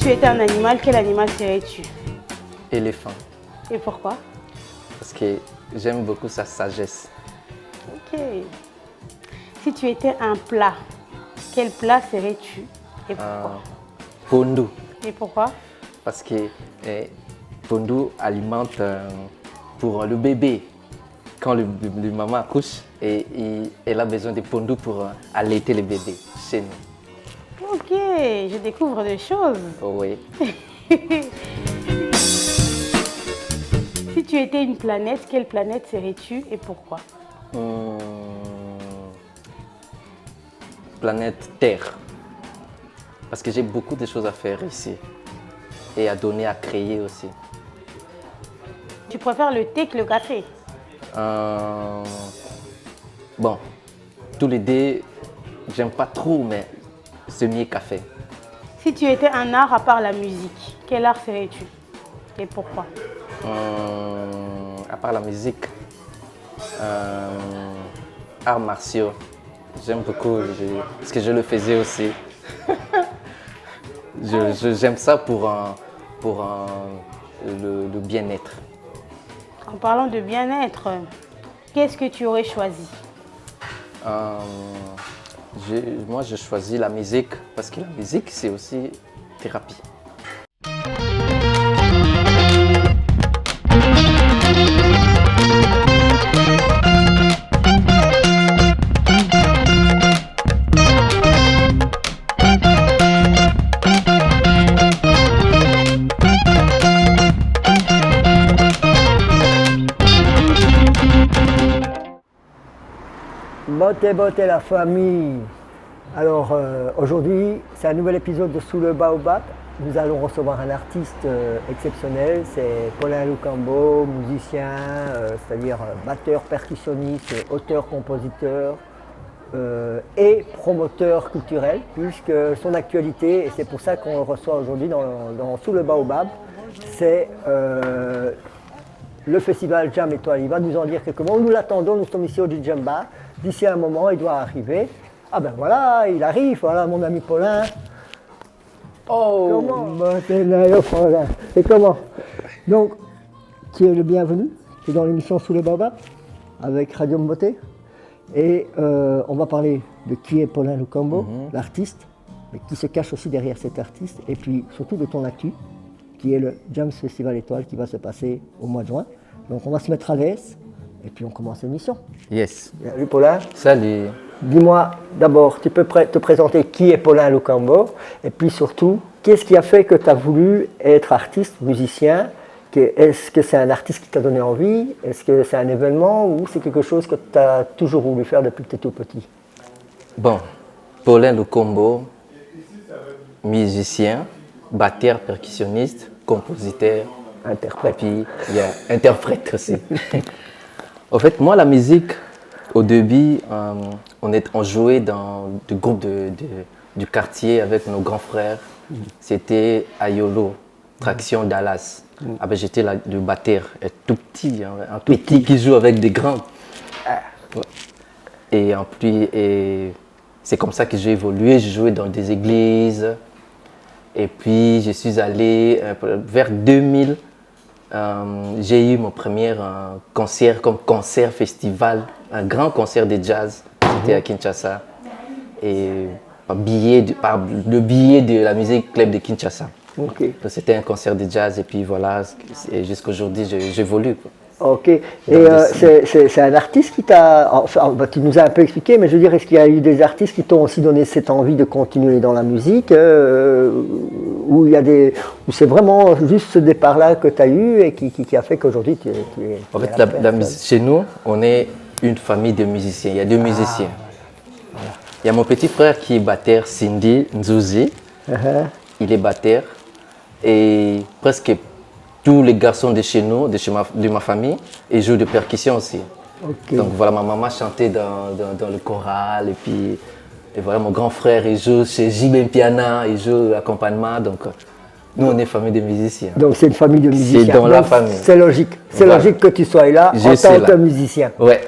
tu étais un animal, quel animal serais-tu? Éléphant. Et pourquoi? Parce que j'aime beaucoup sa sagesse. Ok. Si tu étais un plat, quel plat serais-tu? Et pourquoi? Pondu. Et pourquoi? Parce que pondu alimente pour le bébé. Quand le maman accouche, elle a besoin de pondu pour allaiter le bébé chez nous. Ok, je découvre des choses. Oh oui. Si tu étais une planète, quelle planète serais-tu et pourquoi? Planète Terre. Parce que j'ai beaucoup de choses à faire ici. Et à donner, à créer aussi. Tu préfères le thé que le café? Bon, tous les deux, j'aime pas trop, mais c'est mieux café. Si tu étais un art à part la musique, quel art serais-tu et pourquoi? À part la musique, arts martiaux, j'aime beaucoup, parce que je le faisais aussi. J'aime ça pour le bien-être. En parlant de bien-être, qu'est-ce que tu aurais choisi? Moi, je choisis la musique parce que la musique, c'est aussi thérapie. Beauté la famille. Alors aujourd'hui, c'est un nouvel épisode de Sous le Baobab. Nous allons recevoir un artiste exceptionnel, c'est Paulin Lukambo, musicien, c'est-à-dire batteur, percussionniste, auteur, compositeur et promoteur culturel, puisque son actualité, et c'est pour ça qu'on le reçoit aujourd'hui dans Sous le Baobab, c'est le festival Jam Étoile. Il va nous en dire quelques mots. Nous l'attendons, nous sommes ici au Djemba. D'ici un moment, il doit arriver. Ah ben voilà, il arrive, voilà mon ami Paulin. Oh! Comment? T'es là, Paulin. Et comment? Donc, tu es le bienvenu. Tu es dans l'émission Sous le Baobab avec Radio Beauté. Et on va parler de qui est Paulin Lukambo, l'artiste, mais qui se cache aussi derrière cet artiste. Et puis surtout de ton actu, qui est le Jams Festival Étoile qui va se passer au mois de juin. Donc on va se mettre à l'aise. Et puis on commence l'émission. Yes. Salut Paulin. Salut. Dis-moi d'abord, tu peux te présenter qui est Paulin Lukambo et puis surtout, qu'est-ce qui a fait que tu as voulu être artiste, musicien? Est-ce que c'est un artiste qui t'a donné envie? Est-ce que c'est un événement ou c'est quelque chose que tu as toujours voulu faire depuis que tu es tout petit? Bon, Paulin Lukambo, musicien, batteur, percussionniste, compositeur, interprète. Et puis il y a interprète aussi. En fait, moi, la musique, au début, on jouait dans le groupe du quartier avec nos grands frères. C'était Ayolo, Traction Dallas. Ah ben, j'étais le batteur, tout petit, hein, un tout petit qui joue avec des grands. Et en plus, c'est comme ça que j'ai évolué. J'ai joué dans des églises. Et puis, je suis allé vers 2000. J'ai eu mon premier concert comme concert festival, un grand concert de jazz, c'était à Kinshasa. Et par le biais de la musique club de Kinshasa. Okay. Donc c'était un concert de jazz et puis voilà, et jusqu'à aujourd'hui j'évolue. Ok, et c'est un artiste qui t'a, enfin, tu nous as un peu expliqué, mais je veux dire, est-ce qu'il y a eu des artistes qui t'ont aussi donné cette envie de continuer dans la musique, où c'est vraiment juste ce départ-là que tu as eu et qui a fait qu'aujourd'hui tu es... En fait, la musique, chez nous, on est une famille de musiciens, il y a deux musiciens. Voilà. Il y a mon petit frère qui est batteur, Cindy Nzouzi, il est batteur, et presque tous les garçons de chez nous, de ma famille, ils jouent de percussion aussi. Okay. Donc voilà, ma maman chantait dans le choral, et voilà, mon grand frère, il joue chez Jibem Piana, il joue l'accompagnement, donc nous on est famille de musiciens. Donc c'est une famille de musiciens. C'est dans la famille. C'est logique, logique que tu sois là en tant que musicien. Ouais.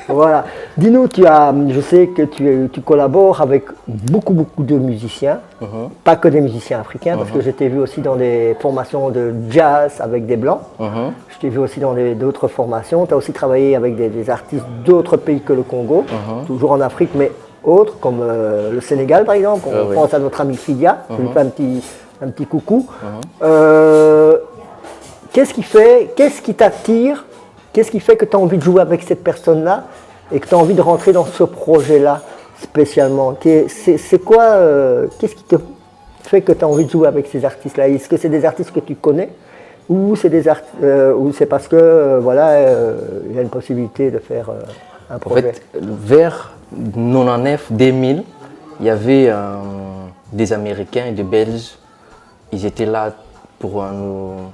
Voilà. Dis-nous, je sais que tu collabores avec beaucoup de musiciens, pas que des musiciens africains, parce que je t'ai vu aussi dans des formations de jazz avec des Blancs. Je t'ai vu aussi dans d'autres formations. Tu as aussi travaillé avec des artistes d'autres pays que le Congo, toujours en Afrique, mais autres, comme le Sénégal par exemple. On pense à notre ami Fidia, je lui fais un petit coucou. Qu'est-ce qui t'attire? Qu'est-ce qui fait que tu as envie de jouer avec cette personne-là et que tu as envie de rentrer dans ce projet-là spécialement? C'est quoi, qu'est-ce qui te fait que tu as envie de jouer avec ces artistes-là? Est-ce que c'est des artistes que tu connais ou c'est parce que il y a une possibilité de faire un projet? En fait, vers 99-2000, il y avait des Américains et des Belges. Ils étaient là pour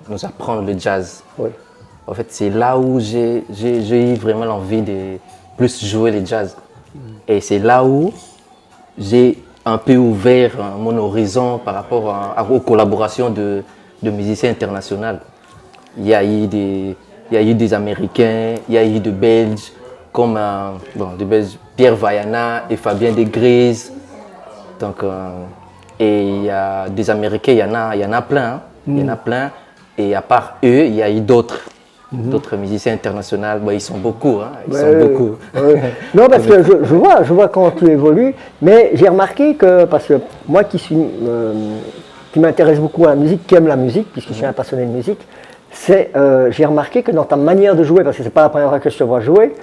nous apprendre le jazz. Oui. En fait, c'est là où j'ai eu vraiment l'envie de plus jouer le jazz. Et c'est là où j'ai un peu ouvert mon horizon par rapport aux collaborations de musiciens internationaux. Il y a eu des Américains, il y a eu des Belges, comme des Belges, Pierre Vaiana et Fabien Desgrises. Donc, et il y a des Américains, il y en a plein. Hein. Il y en a plein. Et à part eux, il y a eu d'autres musiciens internationaux. Bon, ils sont beaucoup. Hein. Ils sont beaucoup. Non, parce que je vois quand tu évolues, mais j'ai remarqué que, parce que moi qui m'intéresse beaucoup à la musique, qui aime la musique, puisque je suis un passionné de musique, j'ai remarqué que dans ta manière de jouer, parce que c'est pas la première fois que je te vois jouer,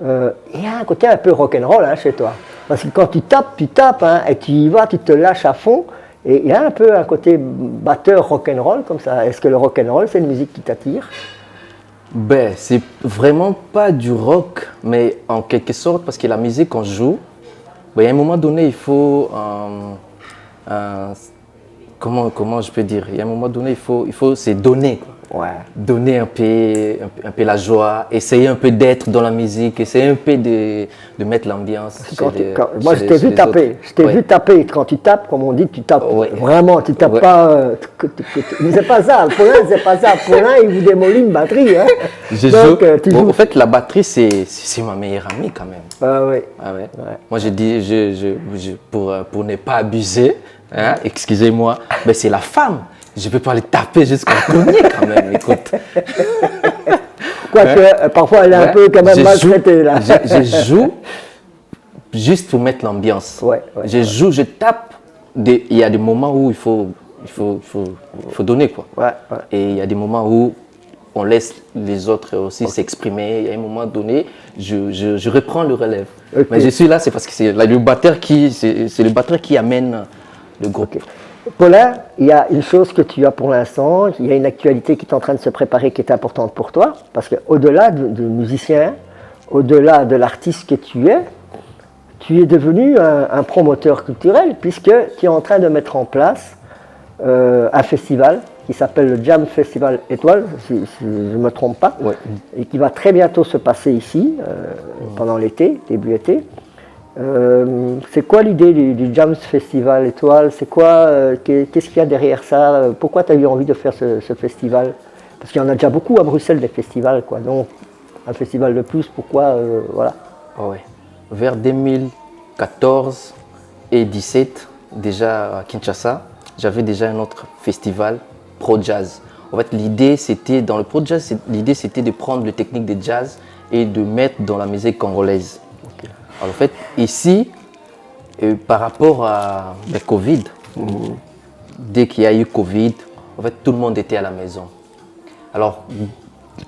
il y a un côté un peu rock'n'roll chez toi. Parce que quand tu tapes, hein, et tu y vas, tu te lâches à fond. Et il y a un peu un côté batteur rock'n'roll comme ça. Est-ce que le rock'n'roll, c'est une musique qui t'attire? Ben, c'est vraiment pas du rock, mais en quelque sorte, parce que la musique qu'on joue, ben, à un moment donné, il faut comment je peux dire? Il y a un moment donné, il faut se donner. Quoi. Ouais. Donner un peu la joie, essayer un peu d'être dans la musique, essayer un peu de mettre l'ambiance. Moi, je t'ai vu taper. Je t'ai vu taper. Quand tu tapes, comme on dit, tu tapes vraiment. Tu tapes pas. Mais c'est pas ça. Le problème, c'est pas ça. Le problème, il vous démolit une batterie. Hein. En fait, la batterie, c'est ma meilleure amie quand même. Ah oui. Ah ouais. Moi, je dis, pour ne pas abuser, hein, excusez-moi, mais c'est la femme. Je ne peux pas les taper jusqu'à cogner quand même, écoute. Quoique, parfois, elle est un peu quand même maltraitée, là. Je joue juste pour mettre l'ambiance. Je joue, je tape. Il y a des moments où il faut donner, quoi. Et il y a des moments où on laisse les autres aussi s'exprimer. Il y a un moment donné, je reprends le relève. Mais je suis là, c'est parce que c'est le batteur qui amène le groupe. Paulin, il y a une chose que tu as pour l'instant, il y a une actualité qui est en train de se préparer qui est importante pour toi, parce qu'au-delà du musicien, au-delà de l'artiste que tu es devenu un promoteur culturel, puisque tu es en train de mettre en place un festival qui s'appelle le Jam Festival Étoile, si je ne me trompe pas, et qui va très bientôt se passer ici, pendant l'été, début été. C'est quoi l'idée du Jam Festival Étoile? C'est quoi, qu'est-ce qu'il y a derrière ça? Pourquoi tu as eu envie de faire ce festival? Parce qu'il y en a déjà beaucoup à Bruxelles des festivals, quoi. Donc un festival de plus, pourquoi voilà. Vers 2014 et 2017, déjà à Kinshasa, j'avais déjà un autre festival Pro Jazz. En fait, l'idée c'était dans le Pro Jazz, l'idée c'était de prendre les techniques de jazz et de mettre dans la musique congolaise. Alors, en fait, ici, par rapport à la Covid, dès qu'il y a eu Covid, en fait, tout le monde était à la maison. Alors,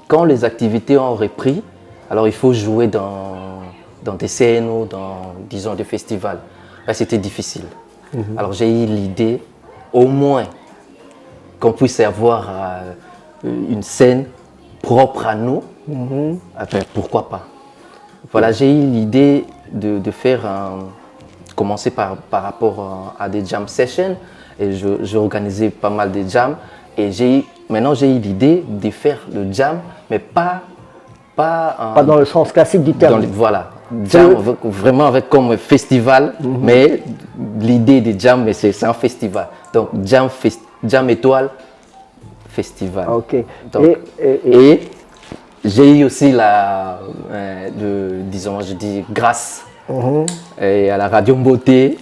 quand les activités ont repris, alors il faut jouer dans des scènes ou dans, disons, des festivals. Là, c'était difficile. Alors, j'ai eu l'idée, au moins, qu'on puisse avoir une scène propre à nous. Enfin, pourquoi pas? Voilà, j'ai eu l'idée de faire, commencer par rapport à des jam sessions, et j'ai organisé pas mal de jams, et maintenant j'ai eu l'idée de faire le jam, mais pas dans le sens classique du terme. Voilà, jam vraiment avec comme festival, mais l'idée de jam, mais c'est un festival. Donc jam Étoile Festival. Ok. Donc, et j'ai eu aussi disons, je dis, grâce et à la Radio Beauté,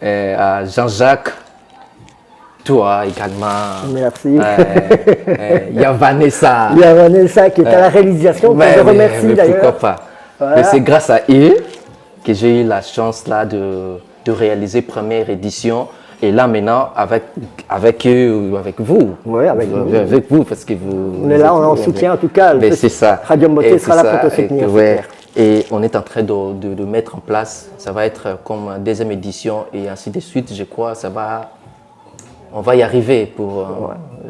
à Jean-Jacques, toi également. Merci. Il y a Vanessa. Il y a Vanessa qui est à la réalisation, que je remercie d'ailleurs. Pourquoi pas. Voilà. Mais c'est grâce à eux que j'ai eu la chance là de réaliser première édition. Et là maintenant, avec eux, avec vous. Oui, avec vous. Avec vous, parce que vous... On est là, on est en soutien en tout cas. Mais c'est ça. Radio Beauté Et sera là pour te soutenir. Et on est en train de mettre en place, ça va être comme deuxième édition et ainsi de suite. Je crois on va y arriver pour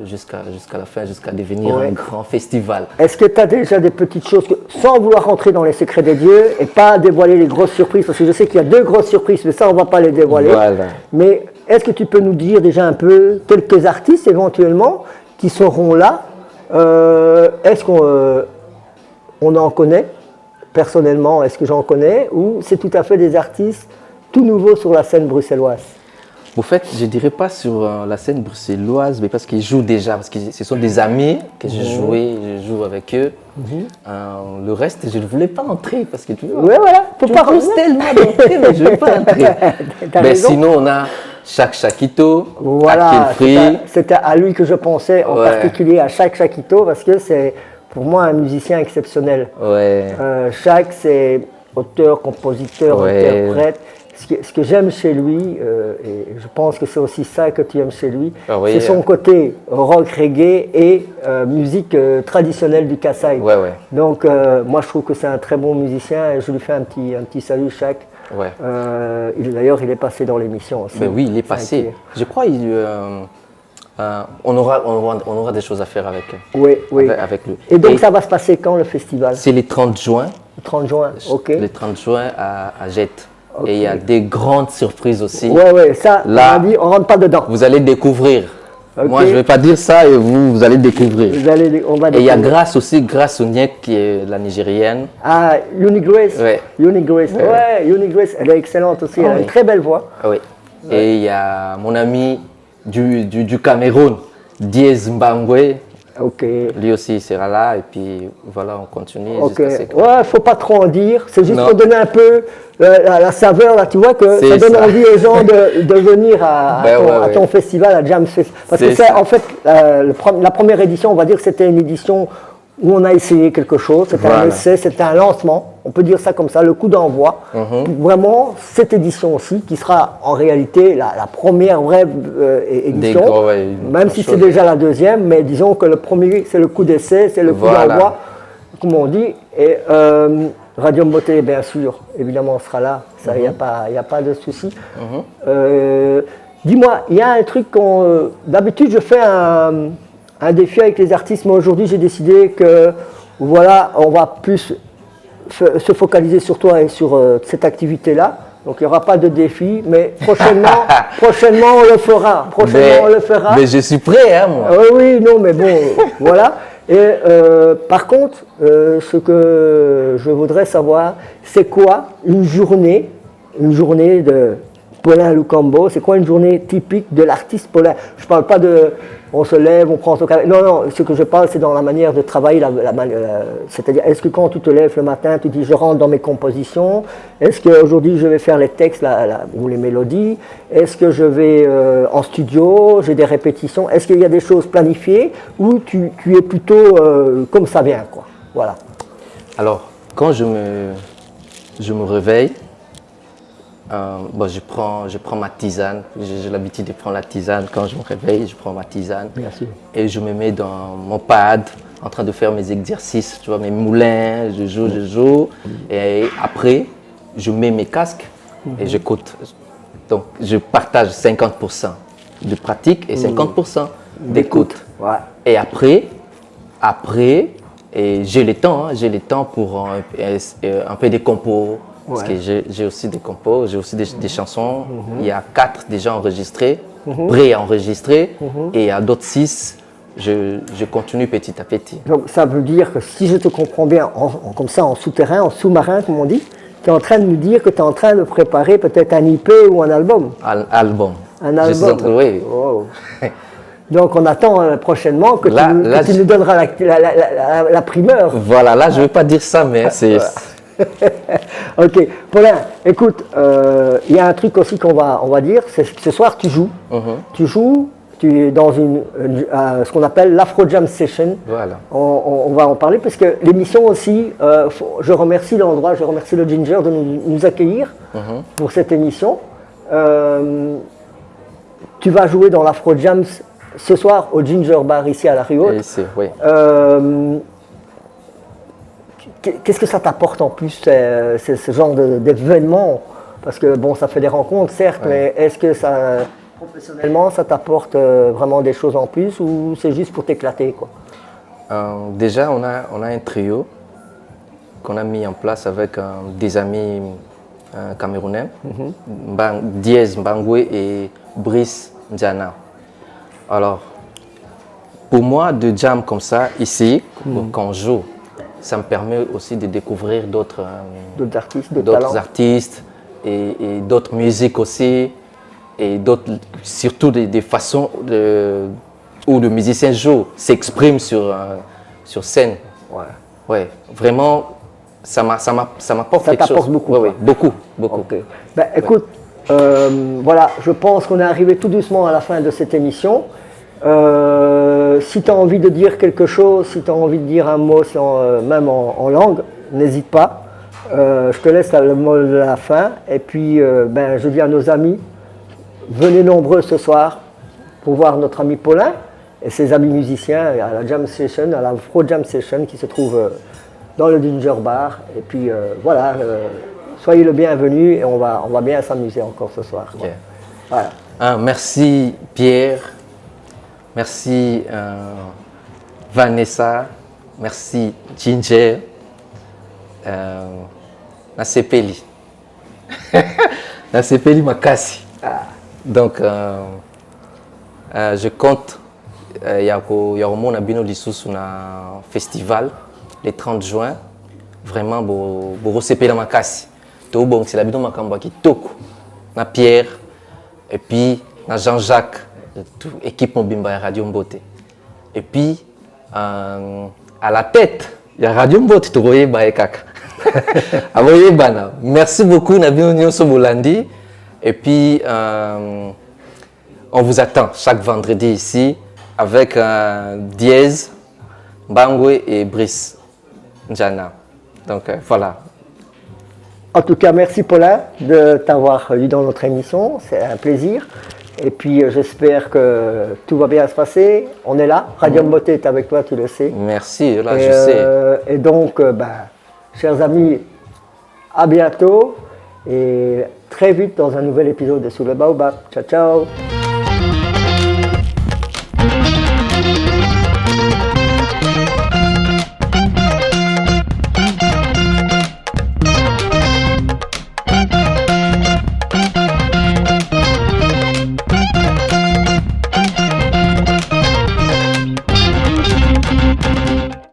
jusqu'à la fin, jusqu'à devenir un grand festival. Est-ce que tu as déjà des petites choses, sans vouloir rentrer dans les secrets des dieux et pas dévoiler les grosses surprises, parce que je sais qu'il y a 2 grosses surprises, mais ça on ne va pas les dévoiler. Voilà. Mais est-ce que tu peux nous dire déjà un peu quelques artistes éventuellement qui seront là? Est-ce qu'on en connaît? Personnellement, est-ce que j'en connais? Ou c'est tout à fait des artistes tout nouveaux sur la scène bruxelloise? Au fait, je ne dirais pas sur la scène bruxelloise, mais parce qu'ils jouent déjà, parce que ce sont des amis que je joue avec eux. Le reste, je ne voulais pas entrer parce que tu vois, ouais, voilà, faut pas tellement d'entrer, mais je ne veux pas entrer. Mais sinon, on a Chakito, voilà, Free. C'était à lui que je pensais, en particulier à Chakito, parce que c'est pour moi un musicien exceptionnel. Chak, c'est auteur, compositeur, interprète. Ce que j'aime chez lui, et je pense que c'est aussi ça que tu aimes chez lui, c'est son côté rock, reggae et musique traditionnelle du Kasaï. Donc moi je trouve que c'est un très bon musicien et je lui fais un petit salut Chak. D'ailleurs il est passé dans l'émission aussi. Mais oui, il est passé. Je crois on aura des choses à faire avec avec lui. Et donc ça va se passer quand le festival? C'est le 30 juin. Le 30 juin, ok. Le 30 juin à Jette. Et il y a des grandes surprises aussi. Ça, là, on rentre pas dedans. Vous allez découvrir. Moi, je ne vais pas dire ça et vous allez découvrir. Et il y a Grace aussi, Grace Onyek, qui est la Nigérienne. Ah, Unigrace. Unigrace, Unigrace, elle est excellente aussi, elle a une très belle voix. Et il y a mon ami du Cameroun, Diez Mbangwe. Lui aussi il sera là et puis voilà, on continue. Faut pas trop en dire, c'est juste pour donner un peu la saveur là, tu vois que ça donne envie aux gens de venir à ton festival, à Jam Fest. Parce que c'est en fait la première édition, on va dire que c'était une édition où on a essayé quelque chose, c'était un essai, c'était un lancement, on peut dire ça comme ça, le coup d'envoi. Vraiment, cette édition aussi, qui sera en réalité la première vraie édition, même si c'est déjà la deuxième, mais disons que le premier, c'est le coup d'essai, c'est le coup d'envoi, comme on dit. Et Radio Beauté, bien sûr, évidemment, sera là, ça, il n'y a pas de souci. Dis-moi, il y a un truc d'habitude, je fais un défi avec les artistes, mais aujourd'hui j'ai décidé que voilà, on va plus se focaliser sur toi et sur cette activité-là. Donc il n'y aura pas de défi, mais prochainement on le fera. On le fera. Mais je suis prêt, hein, moi. Oui, non, mais bon, voilà. Et par contre, ce que je voudrais savoir, c'est quoi une journée de Paulin Lukambo, c'est quoi une journée typique de l'artiste Paulin? Je ne parle pas de on se lève, on prend son café. Non, ce que je parle, c'est dans la manière de travailler. C'est-à-dire, est-ce que quand tu te lèves le matin, tu dis je rentre dans mes compositions? Est-ce qu'aujourd'hui je vais faire les textes ou les mélodies? Est-ce que je vais en studio? J'ai des répétitions? Est-ce qu'il y a des choses planifiées ou tu es plutôt comme ça vient, quoi? Voilà. Alors, quand je me réveille, je prends ma tisane. J'ai l'habitude de prendre la tisane quand je me réveille. Je prends ma tisane et je me mets dans mon pad en train de faire mes exercices, tu vois, mes moulins. Je joue. Et après, je mets mes casques et j'écoute. Donc, je partage 50% de pratique et 50% d'écoute. Et après, j'ai le temps pour un peu de compos. Parce que j'ai aussi des compos, j'ai aussi des chansons. Il y a 4 déjà enregistrées, pré-enregistrées, et il y a d'autres 6. Je continue petit à petit. Donc ça veut dire que si je te comprends bien, comme ça en souterrain, en sous-marin comme on dit, tu es en train de nous dire que tu es en train de préparer peut-être un IP ou un album. Un album. Un album. Oui. Wow. Donc on attend prochainement que Là, tu nous donneras la primeur. Voilà, là, je ne veux pas dire ça, mais c'est... Ok, Paulin, écoute, il y a un truc aussi on va dire, c'est que ce soir tu joues. Tu joues, tu es dans ce qu'on appelle l'Afro Jam Session. Voilà. On va en parler parce que l'émission aussi, je remercie l'endroit, je remercie le Ginger de nous accueillir pour cette émission. Tu vas jouer dans l'Afro Jam ce soir au Ginger Bar ici à La Rue-Haute. Oui. Qu'est-ce que ça t'apporte en plus, ce genre d'événement? Parce que bon, ça fait des rencontres, certes, mais est-ce que ça, professionnellement, ça t'apporte vraiment des choses en plus ou c'est juste pour t'éclater, quoi? Déjà, on a un trio qu'on a mis en place avec des amis camerounais, Diez Mbangwe et Brice Ndiana. Alors, pour moi, de jam comme ça, ici, quand on joue, ça me permet aussi de découvrir d'autres artistes et d'autres musiques aussi, et surtout des façons où le musicien joue, s'exprime sur scène. Ouais, vraiment, ça m'apporte quelque chose. Ça t'apporte beaucoup. Oui, beaucoup. Okay. Ben, écoute, voilà, je pense qu'on est arrivé tout doucement à la fin de cette émission. Si tu as envie de dire quelque chose, si tu as envie de dire un mot, même en langue, n'hésite pas. Je te laisse le mot de la fin. Et puis, je dis à nos amis, venez nombreux ce soir pour voir notre ami Paulin et ses amis musiciens à la Jam Session, à la Afro Jam Session qui se trouve dans le Ginger Bar. Et puis, voilà, soyez le bienvenu et on va bien s'amuser encore ce soir. Okay. Voilà. Merci Pierre. Merci Vanessa, merci Ginger, Nasepeli. Nasepeli Makasi. Donc, je compte, il y a au monde Bino Lissous un festival le 30 juin. Vraiment, pour Nasepeli Makasi. Tout bon, c'est la Bino Makamba qui toque. Na Pierre, et puis na Jean-Jacques. Équipe Mobimba et Radio Mbote. Et puis, à la tête, il y a Radio Mbote, tu vois, merci beaucoup, Nabi Union Sobolandi. Et puis, on vous attend chaque vendredi ici avec Diez, Mbangwe et Brice Ndiana. Donc, voilà. En tout cas, merci Paulin de t'avoir eu dans notre émission. C'est un plaisir. Et puis j'espère que tout va bien se passer. On est là. Radio Mbote est avec toi, tu le sais. Merci, là je sais. Et donc, chers amis, à bientôt. Et très vite dans un nouvel épisode de Sous le Baobab. Ciao, ciao.